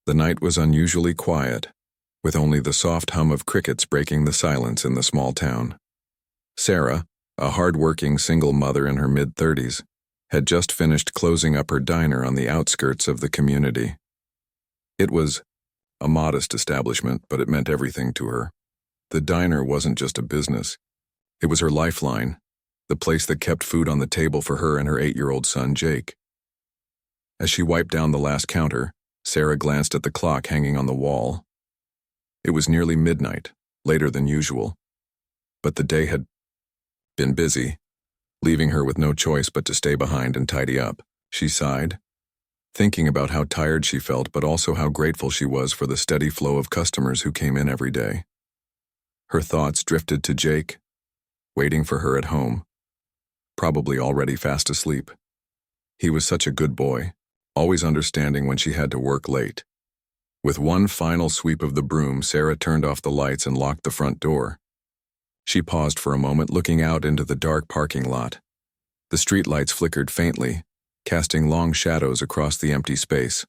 The night was unusually quiet, with only the soft hum of crickets breaking the silence in the small town. Sarah, a hard-working single mother in her mid-30s, had just finished closing up her diner on the outskirts of the community. It was a modest establishment, but it meant everything to her. The diner wasn't just a business. It was her lifeline, the place that kept food on the table for her and her 8-year-old son, Jake. As she wiped down the last counter, Sarah glanced at the clock hanging on the wall. It was nearly midnight, later than usual, but the day had been busy, leaving her with no choice but to stay behind and tidy up. She sighed, thinking about how tired she felt but also how grateful she was for the steady flow of customers who came in every day. Her thoughts drifted to Jake, waiting for her at home, probably already fast asleep. He was such a good boy, always understanding when she had to work late. With one final sweep of the broom, Sarah turned off the lights and locked the front door. She paused for a moment, looking out into the dark parking lot. The streetlights flickered faintly, casting long shadows across the empty space.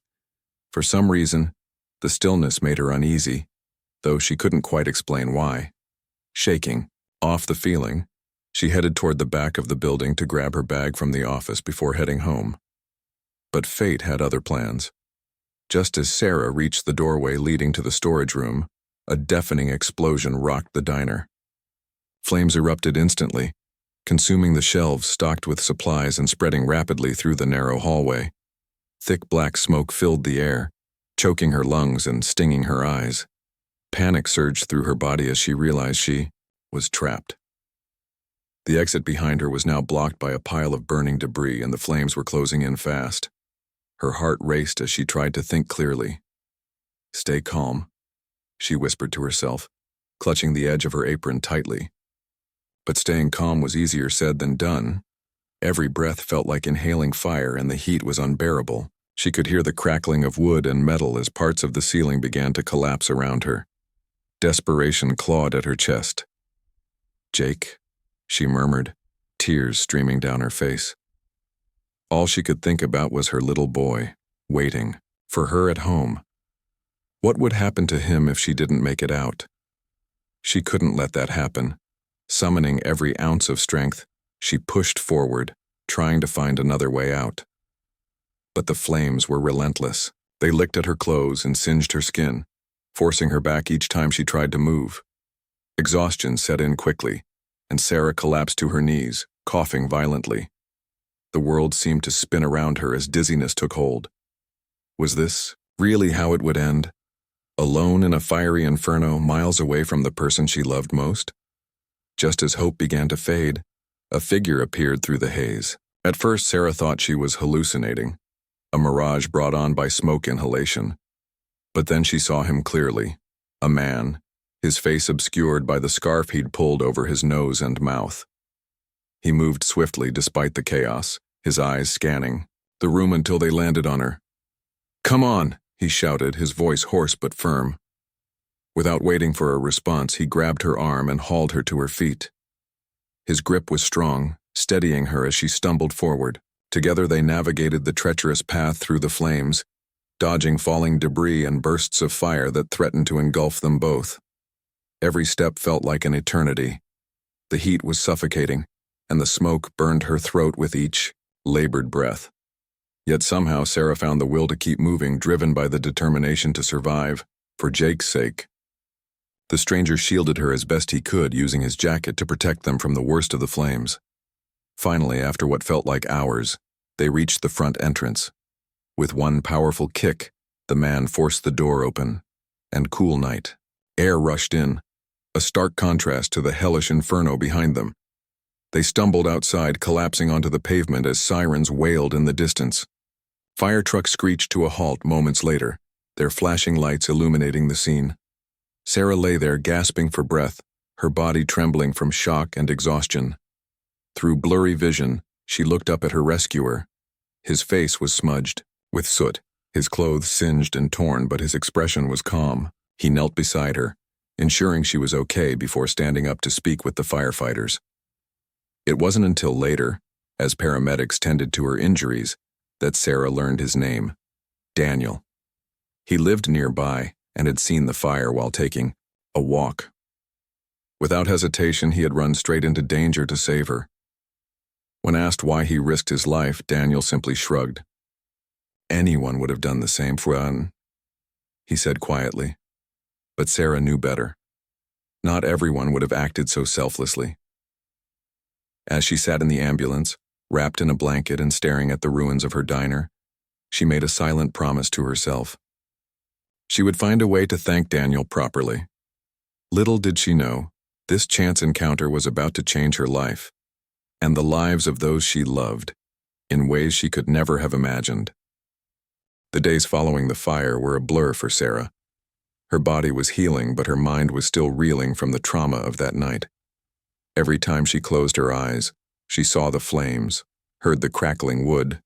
For some reason, the stillness made her uneasy, though she couldn't quite explain why. Shaking off the feeling, she headed toward the back of the building to grab her bag from the office before heading home. But fate had other plans. Just as Sarah reached the doorway leading to the storage room, a deafening explosion rocked the diner. Flames erupted instantly, consuming the shelves stocked with supplies and spreading rapidly through the narrow hallway. Thick black smoke filled the air, choking her lungs and stinging her eyes. Panic surged through her body as she realized she was trapped. The exit behind her was now blocked by a pile of burning debris, and the flames were closing in fast. Her heart raced as she tried to think clearly. "Stay calm," she whispered to herself, clutching the edge of her apron tightly. But staying calm was easier said than done. Every breath felt like inhaling fire, and the heat was unbearable. She could hear the crackling of wood and metal as parts of the ceiling began to collapse around her. Desperation clawed at her chest. "Jake," she murmured, tears streaming down her face. All she could think about was her little boy, waiting for her at home. What would happen to him if she didn't make it out? She couldn't let that happen. Summoning every ounce of strength, she pushed forward, trying to find another way out. But the flames were relentless. They licked at her clothes and singed her skin, forcing her back each time she tried to move. Exhaustion set in quickly, and Sarah collapsed to her knees, coughing violently. The world seemed to spin around her as dizziness took hold. Was this really how it would end? Alone in a fiery inferno, miles away from the person she loved most? Just as hope began to fade, a figure appeared through the haze. At first, Sarah thought she was hallucinating, a mirage brought on by smoke inhalation. But then she saw him clearly, a man, his face obscured by the scarf he'd pulled over his nose and mouth. He moved swiftly despite the chaos, his eyes scanning the room until they landed on her. "Come on," he shouted, his voice hoarse but firm. Without waiting for a response, he grabbed her arm and hauled her to her feet. His grip was strong, steadying her as she stumbled forward. Together they navigated the treacherous path through the flames, dodging falling debris and bursts of fire that threatened to engulf them both. Every step felt like an eternity. The heat was suffocating, and the smoke burned her throat with each labored breath. Yet somehow Sarah found the will to keep moving, driven by the determination to survive, for Jake's sake. The stranger shielded her as best he could, using his jacket to protect them from the worst of the flames. Finally, after what felt like hours, they reached the front entrance. With one powerful kick, the man forced the door open, and cool night. Air rushed in, a stark contrast to the hellish inferno behind them. They stumbled outside, collapsing onto the pavement as sirens wailed in the distance. Fire trucks screeched to a halt moments later, their flashing lights illuminating the scene. Sarah lay there gasping for breath, her body trembling from shock and exhaustion. Through blurry vision, she looked up at her rescuer. His face was smudged with soot, his clothes singed and torn, but his expression was calm. He knelt beside her, ensuring she was okay before standing up to speak with the firefighters. It wasn't until later, as paramedics tended to her injuries, that Sarah learned his name, Daniel. He lived nearby and had seen the fire while taking a walk. Without hesitation, he had run straight into danger to save her. When asked why he risked his life, Daniel simply shrugged. Anyone would have done the same for one, he said quietly. But Sarah knew better. Not everyone would have acted so selflessly. As she sat in the ambulance, wrapped in a blanket and staring at the ruins of her diner, she made a silent promise to herself. She would find a way to thank Daniel properly. Little did she know, this chance encounter was about to change her life, and the lives of those she loved, in ways she could never have imagined. The days following the fire were a blur for Sarah. Her body was healing, but her mind was still reeling from the trauma of that night. Every time she closed her eyes, she saw the flames, heard the crackling wood,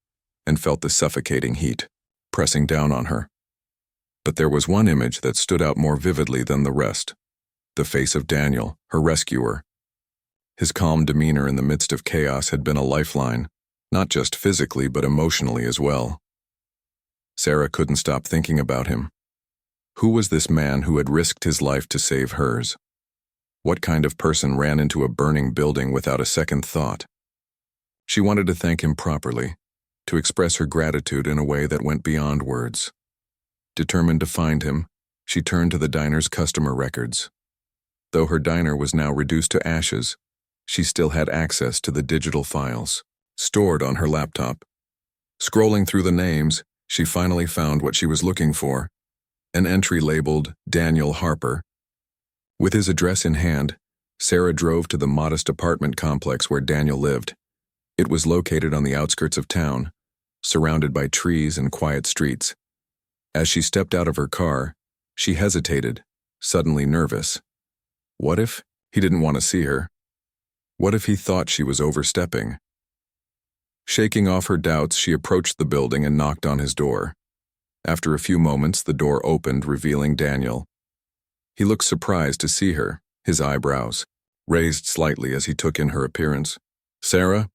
and felt the suffocating heat pressing down on her. But there was one image that stood out more vividly than the rest: the face of Daniel, her rescuer. His calm demeanor in the midst of chaos had been a lifeline, not just physically but emotionally as well. Sarah couldn't stop thinking about him. Who was this man who had risked his life to save hers? What kind of person ran into a burning building without a second thought? She wanted to thank him properly, to express her gratitude in a way that went beyond words. Determined to find him, she turned to the diner's customer records. Though her diner was now reduced to ashes, she still had access to the digital files, stored on her laptop. Scrolling through the names, she finally found what she was looking for: an entry labeled Daniel Harper. With his address in hand, Sarah drove to the modest apartment complex where Daniel lived. It was located on the outskirts of town, surrounded by trees and quiet streets. As she stepped out of her car, she hesitated, suddenly nervous. What if he didn't want to see her? What if he thought she was overstepping? Shaking off her doubts, she approached the building and knocked on his door. After a few moments, the door opened, revealing Daniel. He looked surprised to see her, his eyebrows raised slightly as he took in her appearance. "Sarah?"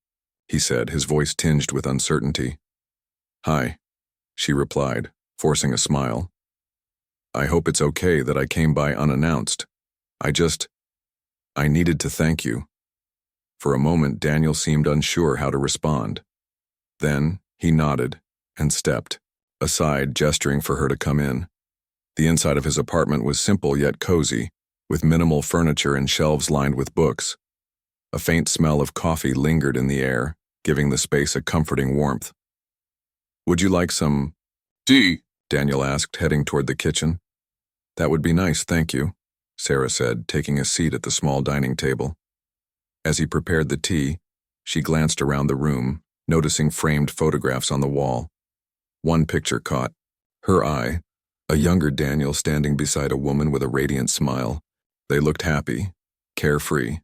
he said, his voice tinged with uncertainty. "Hi," she replied, forcing a smile. "I hope it's okay that I came by unannounced. I needed to thank you." For a moment, Daniel seemed unsure how to respond. Then, he nodded and stepped aside, gesturing for her to come in. The inside of his apartment was simple yet cozy, with minimal furniture and shelves lined with books. A faint smell of coffee lingered in the air, giving the space a comforting warmth. "Would you like some tea?" Daniel asked, heading toward the kitchen. "That would be nice, thank you," Sarah said, taking a seat at the small dining table. As he prepared the tea, she glanced around the room, noticing framed photographs on the wall. One picture caught her eye, a younger Daniel standing beside a woman with a radiant smile. They looked happy, carefree.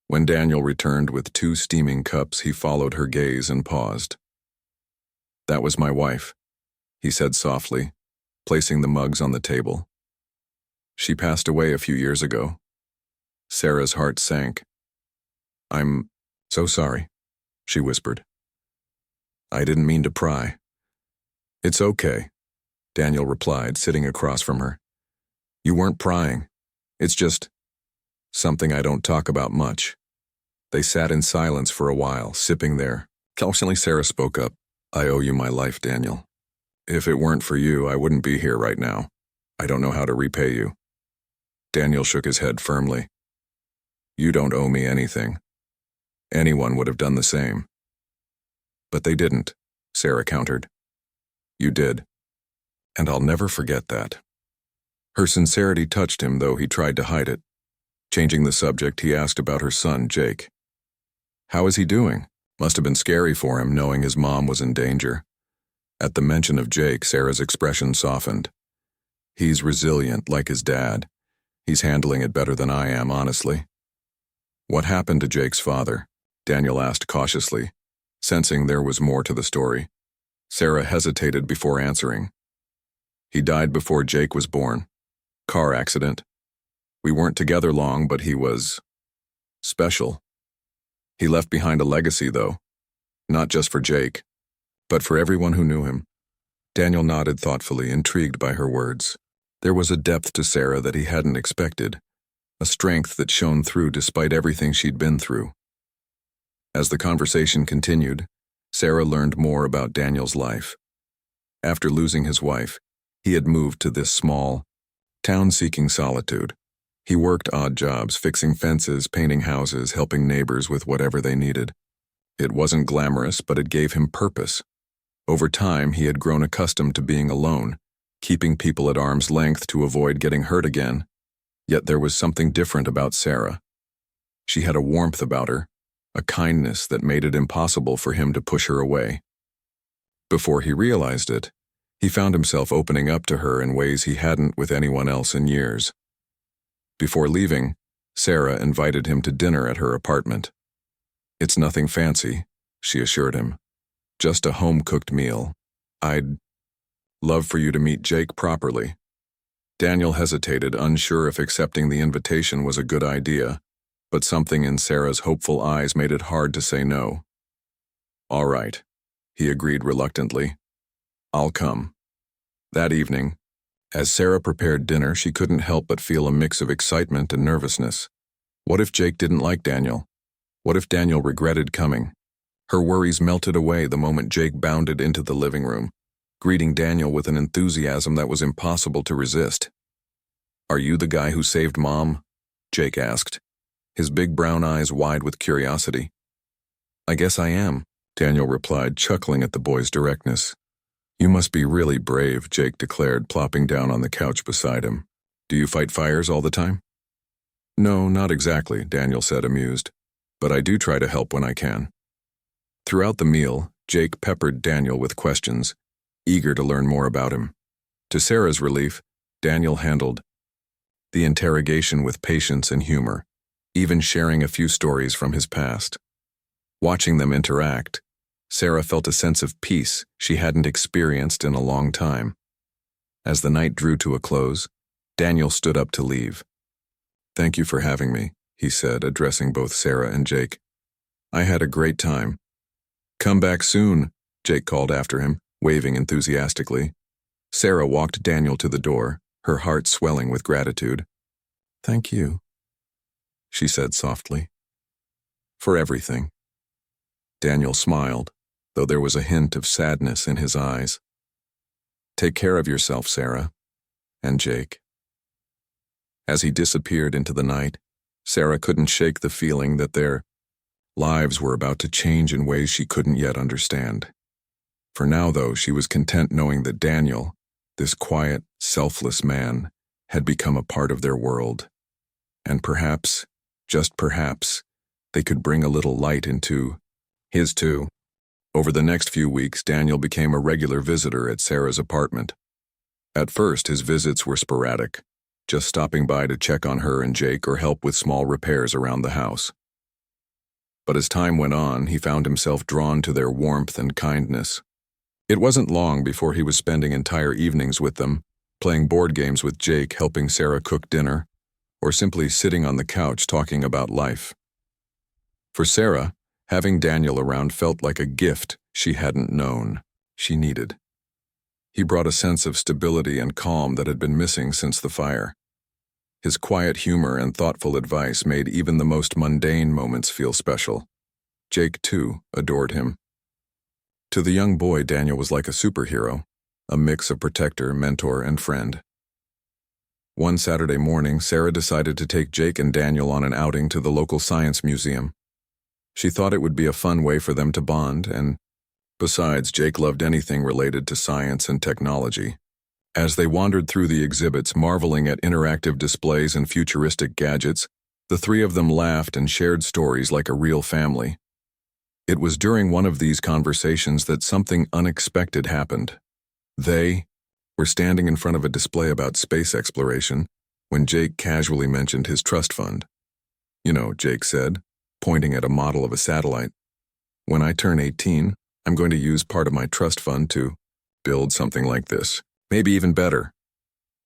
When Daniel returned with 2 steaming cups, he followed her gaze and paused. "That was my wife," he said softly, placing the mugs on the table. "She passed away a few years ago." Sarah's heart sank. "I'm so sorry," she whispered. "I didn't mean to pry." "It's okay," Daniel replied, sitting across from her. "You weren't prying. It's just something I don't talk about much." They sat in silence for a while, sipping their. Constantly, Sarah spoke up. "I owe you my life, Daniel. If it weren't for you, I wouldn't be here right now. I don't know how to repay you." Daniel shook his head firmly. "You don't owe me anything. Anyone would have done the same." "But they didn't," Sarah countered. "You did. And I'll never forget that." Her sincerity touched him, though he tried to hide it. Changing the subject, he asked about her son, Jake. "How is he doing?" Must have been scary for him, knowing his mom was in danger. At the mention of Jake, Sarah's expression softened. "He's resilient, like his dad. He's handling it better than I am, honestly." "What happened to Jake's father?" Daniel asked cautiously, sensing there was more to the story. Sarah hesitated before answering. "He died before Jake was born. Car accident. We weren't together long, but he was special. He left behind a legacy, though, not just for Jake, but for everyone who knew him. Daniel nodded thoughtfully, intrigued by her words. There was a depth to Sarah that he hadn't expected, a strength that shone through despite everything she'd been through. As the conversation continued, Sarah learned more about Daniel's life. After losing his wife, he had moved to this small town seeking solitude. He worked odd jobs, fixing fences, painting houses, helping neighbors with whatever they needed. It wasn't glamorous, but it gave him purpose. Over time, he had grown accustomed to being alone, keeping people at arm's length to avoid getting hurt again. Yet there was something different about Sarah. She had a warmth about her, a kindness that made it impossible for him to push her away. Before he realized it, he found himself opening up to her in ways he hadn't with anyone else in years. Before leaving, Sarah invited him to dinner at her apartment. "It's nothing fancy," she assured him. "Just a home-cooked meal. I'd love for you to meet Jake properly." Daniel hesitated, unsure if accepting the invitation was a good idea, but something in Sarah's hopeful eyes made it hard to say no. "All right," he agreed reluctantly. "I'll come." That evening, as Sarah prepared dinner, she couldn't help but feel a mix of excitement and nervousness. What if Jake didn't like Daniel? What if Daniel regretted coming? Her worries melted away the moment Jake bounded into the living room, greeting Daniel with an enthusiasm that was impossible to resist. "Are you the guy who saved Mom?" Jake asked, his big brown eyes wide with curiosity. "I guess I am," Daniel replied, chuckling at the boy's directness. "You must be really brave," Jake declared, plopping down on the couch beside him. "Do you fight fires all the time?" "No, not exactly," Daniel said, amused, "but I do try to help when I can." Throughout the meal, Jake peppered Daniel with questions, eager to learn more about him. To Sarah's relief, Daniel handled the interrogation with patience and humor, even sharing a few stories from his past. Watching them interact, Sarah felt a sense of peace she hadn't experienced in a long time. As the night drew to a close, Daniel stood up to leave. "Thank you for having me," he said, addressing both Sarah and Jake. "I had a great time." "Come back soon," Jake called after him, waving enthusiastically. Sarah walked Daniel to the door, her heart swelling with gratitude. "Thank you," she said softly. "For everything." Daniel smiled, though there was a hint of sadness in his eyes. "Take care of yourself, Sarah, and Jake." As he disappeared into the night, Sarah couldn't shake the feeling that their lives were about to change in ways she couldn't yet understand. For now, though, she was content knowing that Daniel, this quiet, selfless man, had become a part of their world. And perhaps, just perhaps, they could bring a little light into his too. Over the next few weeks, Daniel became a regular visitor at Sarah's apartment. At first, his visits were sporadic, just stopping by to check on her and Jake or help with small repairs around the house. But as time went on, he found himself drawn to their warmth and kindness. It wasn't long before he was spending entire evenings with them, playing board games with Jake, helping Sarah cook dinner, or simply sitting on the couch talking about life. For Sarah, having Daniel around felt like a gift she hadn't known she needed. He brought a sense of stability and calm that had been missing since the fire. His quiet humor and thoughtful advice made even the most mundane moments feel special. Jake, too, adored him. To the young boy, Daniel was like a superhero, a mix of protector, mentor, and friend. One Saturday morning, Sarah decided to take Jake and Daniel on an outing to the local science museum. She thought it would be a fun way for them to bond, and besides, Jake loved anything related to science and technology. As they wandered through the exhibits, marveling at interactive displays and futuristic gadgets, the three of them laughed and shared stories like a real family. It was during one of these conversations that something unexpected happened. They were standing in front of a display about space exploration when Jake casually mentioned his trust fund. "You know," Jake said, pointing at a model of a satellite, "when I turn 18, I'm going to use part of my trust fund to build something like this. Maybe even better."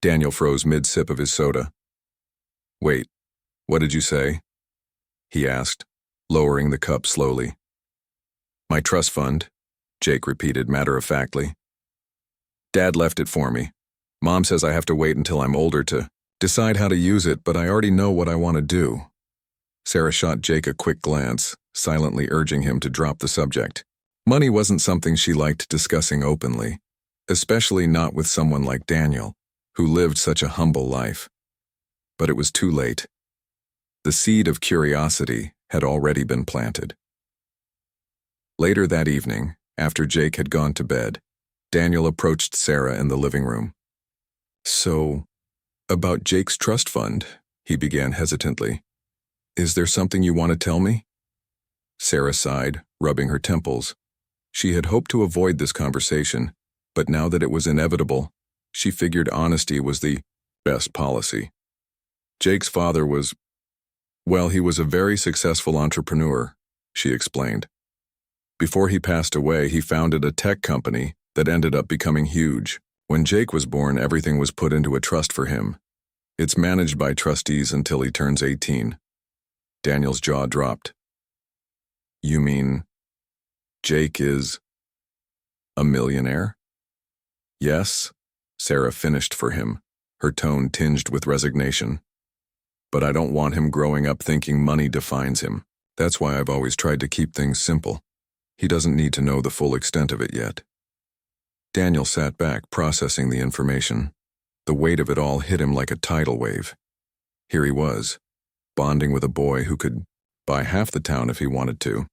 Daniel froze mid-sip of his soda. "Wait, what did you say?" he asked, lowering the cup slowly. "My trust fund," Jake repeated matter-of-factly. Dad left it for me. Mom says I have to wait until I'm older to decide how to use it, but I already know what I want to do. Sarah shot Jake a quick glance, silently urging him to drop the subject. Money wasn't something she liked discussing openly, especially not with someone like Daniel, who lived such a humble life. But it was too late. The seed of curiosity had already been planted. Later that evening, after Jake had gone to bed, Daniel approached Sarah in the living room. "So, about Jake's trust fund," he began hesitantly. "Is there something you want to tell me?" Sarah sighed, rubbing her temples. She had hoped to avoid this conversation, but now that it was inevitable, she figured honesty was the best policy. Jake's father was, well, he was a very successful entrepreneur, she explained. Before he passed away, he founded a tech company that ended up becoming huge. When Jake was born, everything was put into a trust for him. It's managed by trustees until he turns 18. Daniel's jaw dropped. "You mean Jake is a millionaire?" "Yes," Sarah finished for him, her tone tinged with resignation. "But I don't want him growing up thinking money defines him. That's why I've always tried to keep things simple. He doesn't need to know the full extent of it yet." Daniel sat back, processing the information. The weight of it all hit him like a tidal wave. Here he was, bonding with a boy who could buy half the town if he wanted to.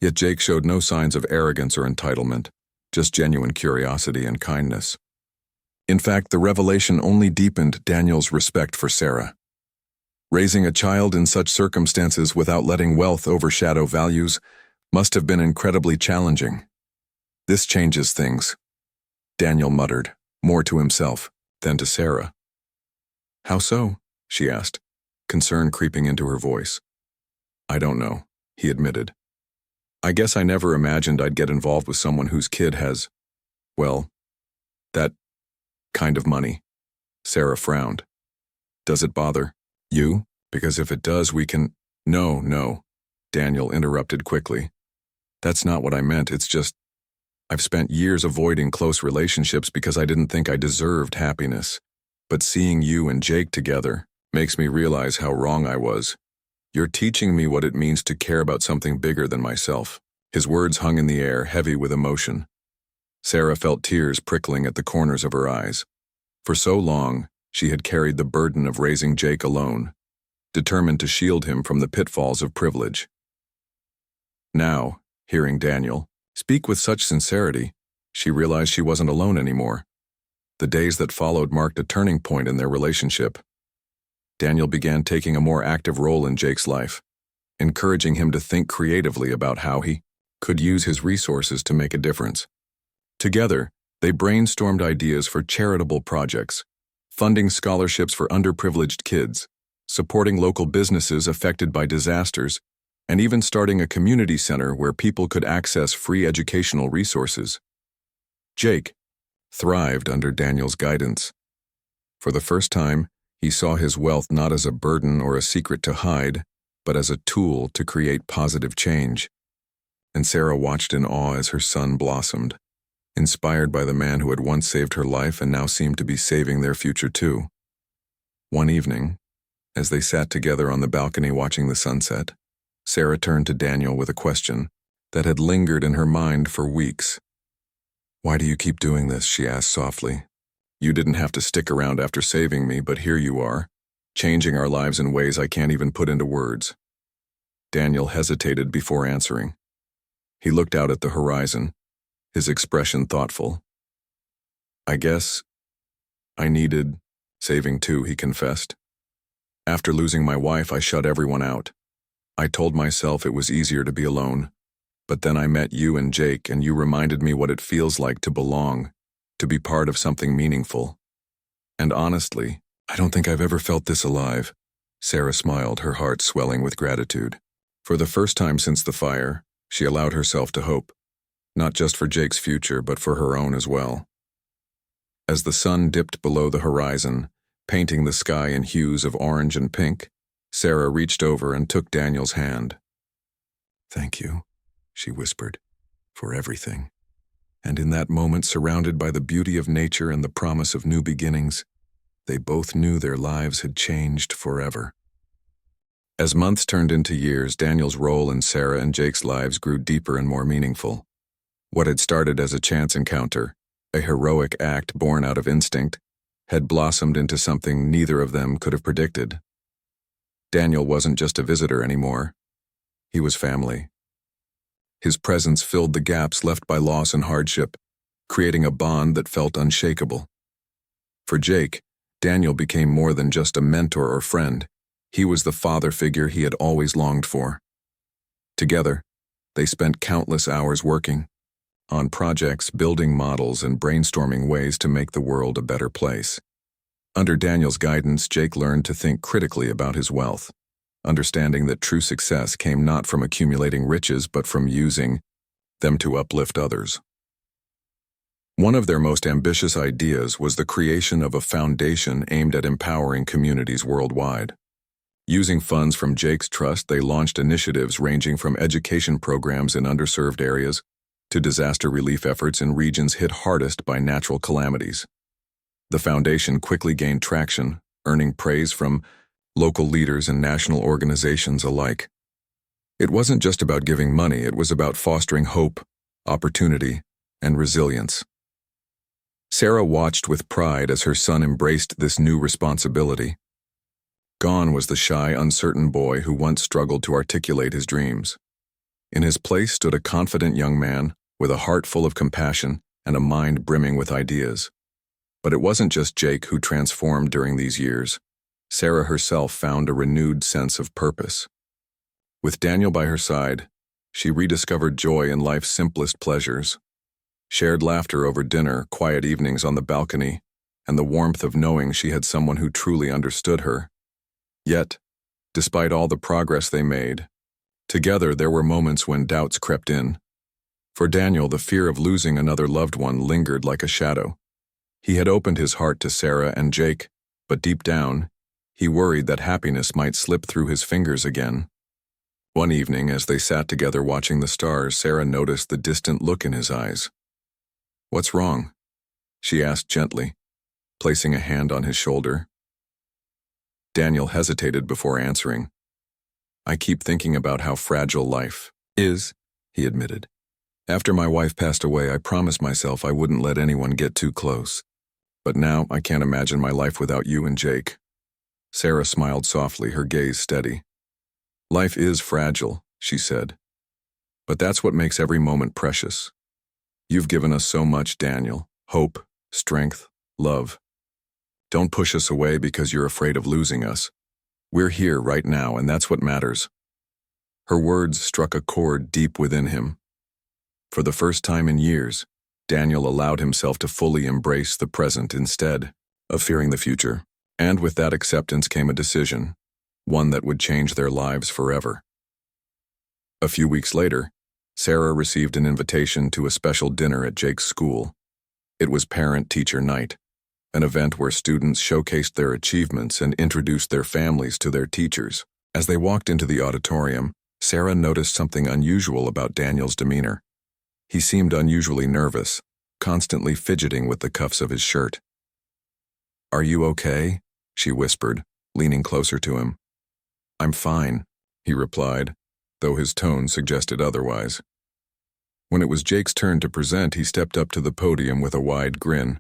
Yet Jake showed no signs of arrogance or entitlement, just genuine curiosity and kindness. In fact, the revelation only deepened Daniel's respect for Sarah. Raising a child in such circumstances without letting wealth overshadow values must have been incredibly challenging. "This changes things," Daniel muttered, more to himself than to Sarah. "How so?" she asked, concern creeping into her voice. "I don't know," he admitted. "I guess I never imagined I'd get involved with someone whose kid has, well, that kind of money." Sarah frowned. "Does it bother you? Because if it does, we can—" No, Daniel interrupted quickly. "That's not what I meant. It's just, I've spent years avoiding close relationships because I didn't think I deserved happiness. But seeing you and Jake together makes me realize how wrong I was. You're teaching me what it means to care about something bigger than myself." His words hung in the air, heavy with emotion. Sarah felt tears prickling at the corners of her eyes. For so long, she had carried the burden of raising Jake alone, determined to shield him from the pitfalls of privilege. Now, hearing Daniel speak with such sincerity, she realized she wasn't alone anymore. The days that followed marked a turning point in their relationship. Daniel began taking a more active role in Jake's life, encouraging him to think creatively about how he could use his resources to make a difference. Together, they brainstormed ideas for charitable projects, funding scholarships for underprivileged kids, supporting local businesses affected by disasters, and even starting a community center where people could access free educational resources. Jake thrived under Daniel's guidance. For the first time, he saw his wealth not as a burden or a secret to hide, but as a tool to create positive change. And Sarah watched in awe as her son blossomed, inspired by the man who had once saved her life and now seemed to be saving their future too. One evening, as they sat together on the balcony watching the sunset, Sarah turned to Daniel with a question that had lingered in her mind for weeks. "Why do you keep doing this?" she asked softly. "You didn't have to stick around after saving me, but here you are, changing our lives in ways I can't even put into words." Daniel hesitated before answering. He looked out at the horizon, his expression thoughtful. "I guess I needed saving too," he confessed. "After losing my wife, I shut everyone out. I told myself it was easier to be alone. But then I met you and Jake, and you reminded me what it feels like to belong, to be part of something meaningful. And honestly, I don't think I've ever felt this alive." Sarah smiled, her heart swelling with gratitude. For the first time since the fire, she allowed herself to hope, not just for Jake's future, but for her own as well. As the sun dipped below the horizon, painting the sky in hues of orange and pink, Sarah reached over and took Daniel's hand. "Thank you," she whispered, "for everything. And in that moment, surrounded by the beauty of nature and the promise of new beginnings, they both knew their lives had changed forever. As months turned into years, Daniel's role in Sarah and Jake's lives grew deeper and more meaningful. What had started as a chance encounter, a heroic act born out of instinct, had blossomed into something neither of them could have predicted. Daniel wasn't just a visitor anymore. He was family. His presence filled the gaps left by loss and hardship, creating a bond that felt unshakable. For Jake, Daniel became more than just a mentor or friend. He was the father figure he had always longed for. Together, they spent countless hours working on projects, building models, and brainstorming ways to make the world a better place. Under Daniel's guidance, Jake learned to think critically about his wealth, understanding that true success came not from accumulating riches but from using them to uplift others. One of their most ambitious ideas was the creation of a foundation aimed at empowering communities worldwide. Using funds from Jake's trust, they launched initiatives ranging from education programs in underserved areas to disaster relief efforts in regions hit hardest by natural calamities. The foundation quickly gained traction, earning praise from local leaders and national organizations alike. It wasn't just about giving money, it was about fostering hope, opportunity, and resilience. Sarah watched with pride as her son embraced this new responsibility. Gone was the shy, uncertain boy who once struggled to articulate his dreams. In his place stood a confident young man with a heart full of compassion and a mind brimming with ideas. But it wasn't just Jake who transformed during these years. Sarah herself found a renewed sense of purpose. With Daniel by her side, she rediscovered joy in life's simplest pleasures. Shared laughter over dinner, quiet evenings on the balcony, and the warmth of knowing she had someone who truly understood her. Yet, despite all the progress they made, together there were moments when doubts crept in. For Daniel, the fear of losing another loved one lingered like a shadow. He had opened his heart to Sarah and Jake, but deep down, he worried that happiness might slip through his fingers again. One evening, as they sat together watching the stars, Sarah noticed the distant look in his eyes. "What's wrong?" she asked gently, placing a hand on his shoulder. Daniel hesitated before answering. "I keep thinking about how fragile life is," he admitted. "After my wife passed away, I promised myself I wouldn't let anyone get too close. But now I can't imagine my life without you and Jake." Sarah smiled softly, her gaze steady. "Life is fragile," she said. "But that's what makes every moment precious. You've given us so much, Daniel. Hope, strength, love. Don't push us away because you're afraid of losing us. We're here right now, and that's what matters." Her words struck a chord deep within him. For the first time in years, Daniel allowed himself to fully embrace the present instead of fearing the future. And with that acceptance came a decision, one that would change their lives forever. A few weeks later, Sarah received an invitation to a special dinner at Jake's school. It was parent-teacher night, an event where students showcased their achievements and introduced their families to their teachers. As they walked into the auditorium, Sarah noticed something unusual about Daniel's demeanor. He seemed unusually nervous, constantly fidgeting with the cuffs of his shirt. "Are you okay?" she whispered, leaning closer to him. "I'm fine," he replied, though his tone suggested otherwise. When it was Jake's turn to present, he stepped up to the podium with a wide grin.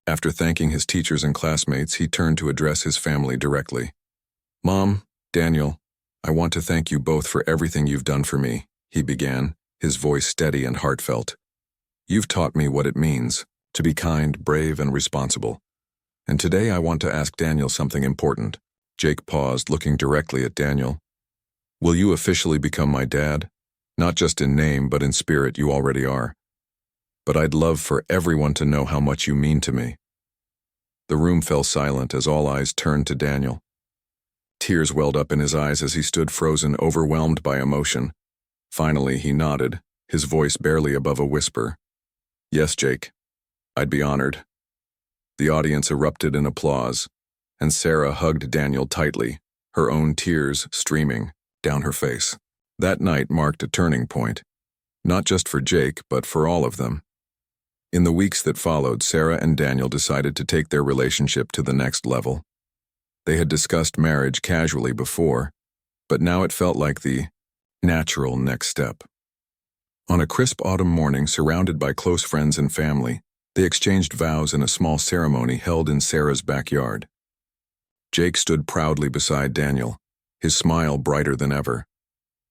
After thanking his teachers and classmates, he turned to address his family directly. "Mom, Daniel, I want to thank you both for everything you've done for me," he began, his voice steady and heartfelt. "You've taught me what it means to be kind, brave, and responsible. And today I want to ask Daniel something important." Jake paused, looking directly at Daniel. "Will you officially become my dad? Not just in name, but in spirit you already are. But I'd love for everyone to know how much you mean to me." The room fell silent as all eyes turned to Daniel. Tears welled up in his eyes as he stood frozen, overwhelmed by emotion. Finally, he nodded, his voice barely above a whisper. "Yes, Jake. I'd be honored." The audience erupted in applause, and Sarah hugged Daniel tightly, her own tears streaming down her face. That night marked a turning point, not just for Jake, but for all of them. In the weeks that followed, Sarah and Daniel decided to take their relationship to the next level. They had discussed marriage casually before, but now it felt like the natural next step. On a crisp autumn morning, surrounded by close friends and family, they exchanged vows in a small ceremony held in Sarah's backyard. Jake stood proudly beside Daniel, his smile brighter than ever.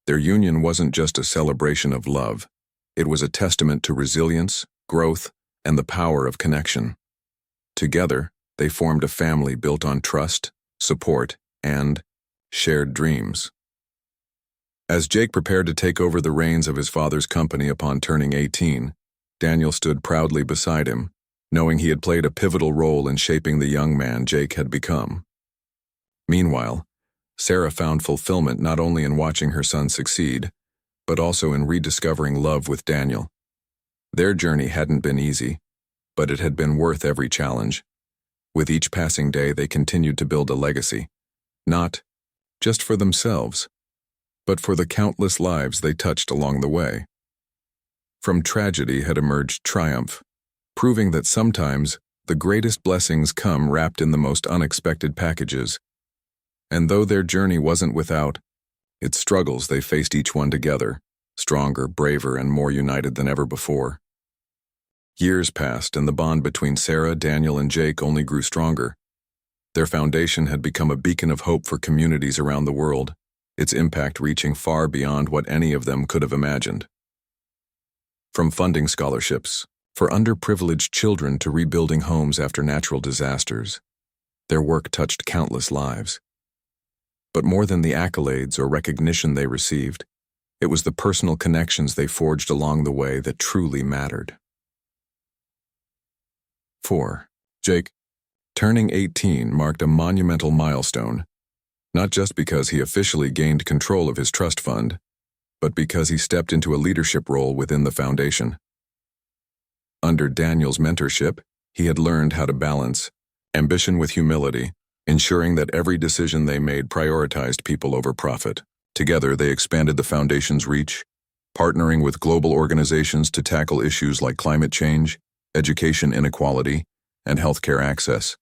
Their union wasn't just a celebration of love. It was a testament to resilience, growth, and the power of connection. Together, they formed a family built on trust, support, and shared dreams. As Jake prepared to take over the reins of his father's company upon turning 18, Daniel stood proudly beside him, knowing he had played a pivotal role in shaping the young man Jake had become. Meanwhile, Sarah found fulfillment not only in watching her son succeed, but also in rediscovering love with Daniel. Their journey hadn't been easy, but it had been worth every challenge. With each passing day, they continued to build a legacy, not just for themselves, but for the countless lives they touched along the way. From tragedy had emerged triumph, proving that sometimes the greatest blessings come wrapped in the most unexpected packages. And though their journey wasn't without its struggles, they faced each one together, stronger, braver, and more united than ever before. Years passed, and the bond between Sarah, Daniel, and Jake only grew stronger. Their foundation had become a beacon of hope for communities around the world, its impact reaching far beyond what any of them could have imagined. From funding scholarships for underprivileged children to rebuilding homes after natural disasters, their work touched countless lives. But more than the accolades or recognition they received, it was the personal connections they forged along the way that truly mattered. 4. Jake, turning 18, marked a monumental milestone, not just because he officially gained control of his trust fund, but because he stepped into a leadership role within the foundation. Under Daniel's mentorship, he had learned how to balance ambition with humility, ensuring that every decision they made prioritized people over profit. Together, they expanded the foundation's reach, partnering with global organizations to tackle issues like climate change, education inequality, and healthcare access.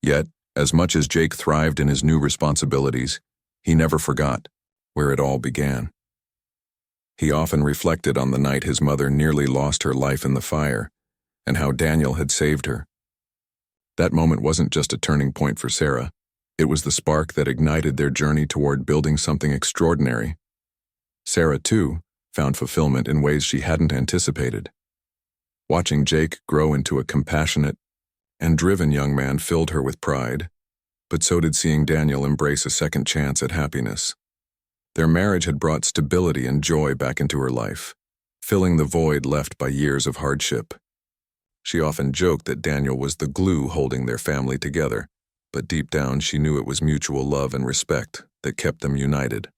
Yet, as much as Jake thrived in his new responsibilities, he never forgot where it all began. He often reflected on the night his mother nearly lost her life in the fire, and how Daniel had saved her. That moment wasn't just a turning point for Sarah. It was the spark that ignited their journey toward building something extraordinary. Sarah, too, found fulfillment in ways she hadn't anticipated. Watching Jake grow into a compassionate and driven young man filled her with pride, but so did seeing Daniel embrace a second chance at happiness. Their marriage had brought stability and joy back into her life, filling the void left by years of hardship. She often joked that Daniel was the glue holding their family together, but deep down she knew it was mutual love and respect that kept them united.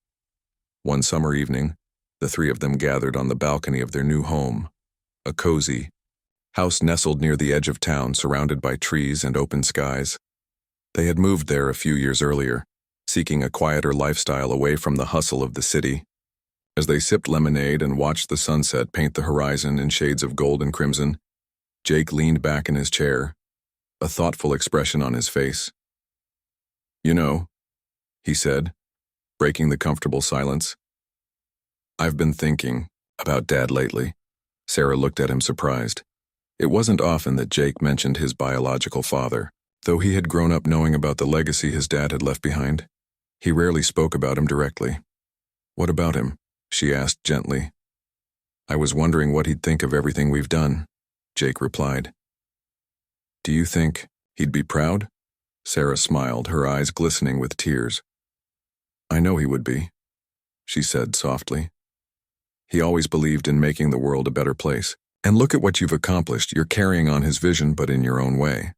One summer evening, the three of them gathered on the balcony of their new home, a cozy house nestled near the edge of town, surrounded by trees and open skies. They had moved there a few years earlier, seeking a quieter lifestyle away from the hustle of the city. As they sipped lemonade and watched the sunset paint the horizon in shades of gold and crimson, Jake leaned back in his chair, a thoughtful expression on his face. "You know," he said, breaking the comfortable silence, "I've been thinking about Dad lately." Sarah looked at him surprised. It wasn't often that Jake mentioned his biological father, though he had grown up knowing about the legacy his dad had left behind. He rarely spoke about him directly. "What about him?" she asked gently. "I was wondering what he'd think of everything we've done," Jake replied. "Do you think he'd be proud?" Sarah smiled, her eyes glistening with tears. "I know he would be," she said softly. "He always believed in making the world a better place. And look at what you've accomplished. You're carrying on his vision, but in your own way."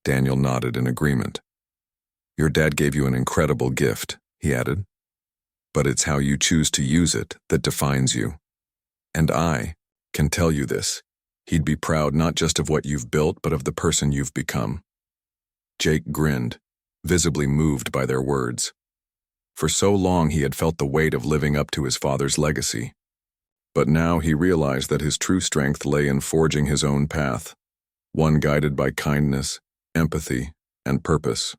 Daniel nodded in agreement. "Your dad gave you an incredible gift," he added. "But it's how you choose to use it that defines you. And I can tell you this. He'd be proud not just of what you've built, but of the person you've become." Jake grinned, visibly moved by their words. For so long he had felt the weight of living up to his father's legacy. But now he realized that his true strength lay in forging his own path, one guided by kindness, empathy, and purpose.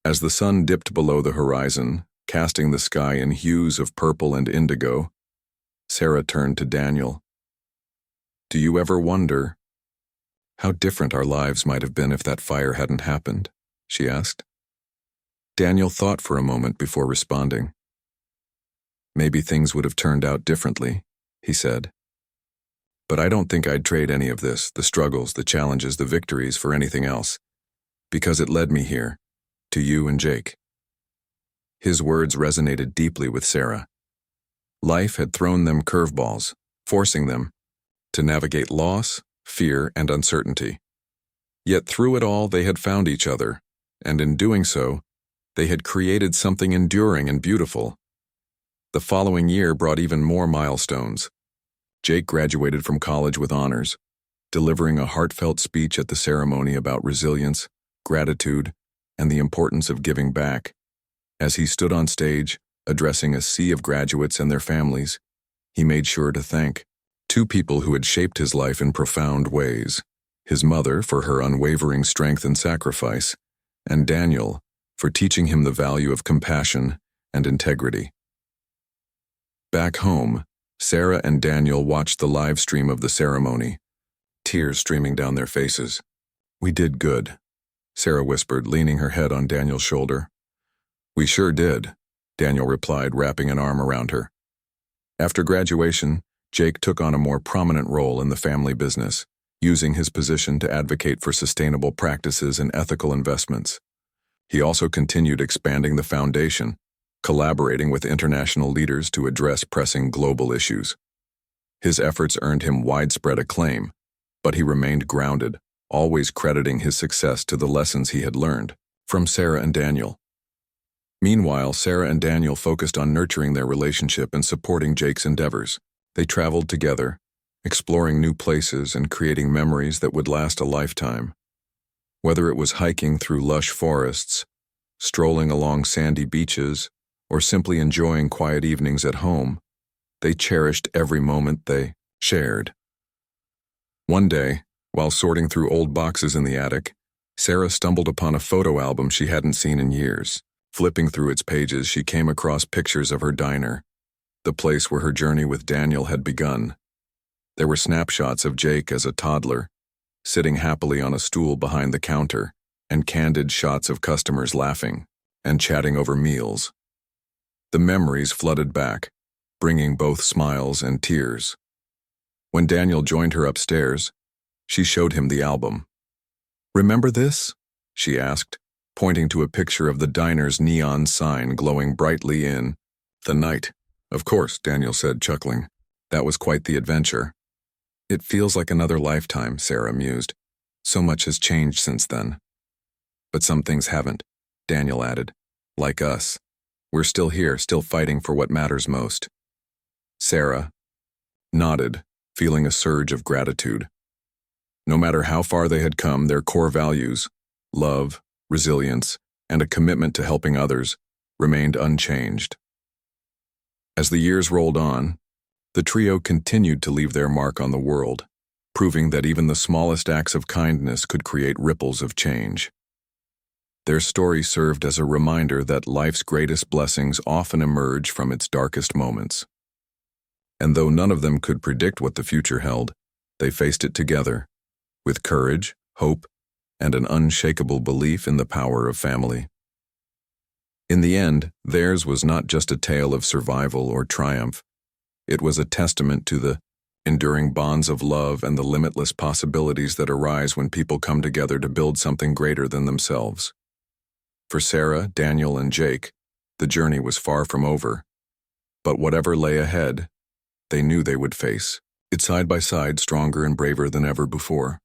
As the sun dipped below the horizon, casting the sky in hues of purple and indigo, Sarah turned to Daniel. "Do you ever wonder how different our lives might have been if that fire hadn't happened?" she asked. Daniel thought for a moment before responding. "Maybe things would have turned out differently," he said. "But I don't think I'd trade any of this, the struggles, the challenges, the victories, for anything else, because it led me here, to you and Jake." His words resonated deeply with Sarah. Life had thrown them curveballs, forcing them to navigate loss, fear, and uncertainty. Yet through it all, they had found each other, and in doing so, they had created something enduring and beautiful. The following year brought even more milestones. Jake graduated from college with honors, delivering a heartfelt speech at the ceremony about resilience, gratitude, and the importance of giving back. As he stood on stage, addressing a sea of graduates and their families, he made sure to thank two people who had shaped his life in profound ways: his mother for her unwavering strength and sacrifice, and Daniel for teaching him the value of compassion and integrity. Back home, Sarah and Daniel watched the live stream of the ceremony, tears streaming down their faces. "We did good," Sarah whispered, leaning her head on Daniel's shoulder. "We sure did," Daniel replied, wrapping an arm around her. After graduation, Jake took on a more prominent role in the family business, using his position to advocate for sustainable practices and ethical investments. He also continued expanding the foundation, collaborating with international leaders to address pressing global issues. His efforts earned him widespread acclaim, but he remained grounded, always crediting his success to the lessons he had learned from Sarah and Daniel. Meanwhile, Sarah and Daniel focused on nurturing their relationship and supporting Jake's endeavors. They traveled together, exploring new places and creating memories that would last a lifetime. Whether it was hiking through lush forests, strolling along sandy beaches, or simply enjoying quiet evenings at home, they cherished every moment they shared. One day, while sorting through old boxes in the attic, Sarah stumbled upon a photo album she hadn't seen in years. Flipping through its pages, she came across pictures of her diner, the place where her journey with Daniel had begun. There were snapshots of Jake as a toddler, sitting happily on a stool behind the counter, and candid shots of customers laughing and chatting over meals. The memories flooded back, bringing both smiles and tears. When Daniel joined her upstairs, she showed him the album. "Remember this?" she asked, pointing to a picture of the diner's neon sign glowing brightly in the night. "Of course," Daniel said, chuckling. "That was quite the adventure." "It feels like another lifetime," Sarah mused. "So much has changed since then." "But some things haven't," Daniel added. "Like us. We're still here, still fighting for what matters most." Sarah nodded, feeling a surge of gratitude. No matter how far they had come, their core values, love, resilience, and a commitment to helping others, remained unchanged. As the years rolled on, the trio continued to leave their mark on the world, proving that even the smallest acts of kindness could create ripples of change. Their story served as a reminder that life's greatest blessings often emerge from its darkest moments. And though none of them could predict what the future held, they faced it together, with courage, hope, and an unshakable belief in the power of family. In the end, theirs was not just a tale of survival or triumph. It was a testament to the enduring bonds of love and the limitless possibilities that arise when people come together to build something greater than themselves. For Sarah, Daniel, and Jake, the journey was far from over. But whatever lay ahead, they knew they would face it side by side, stronger and braver than ever before.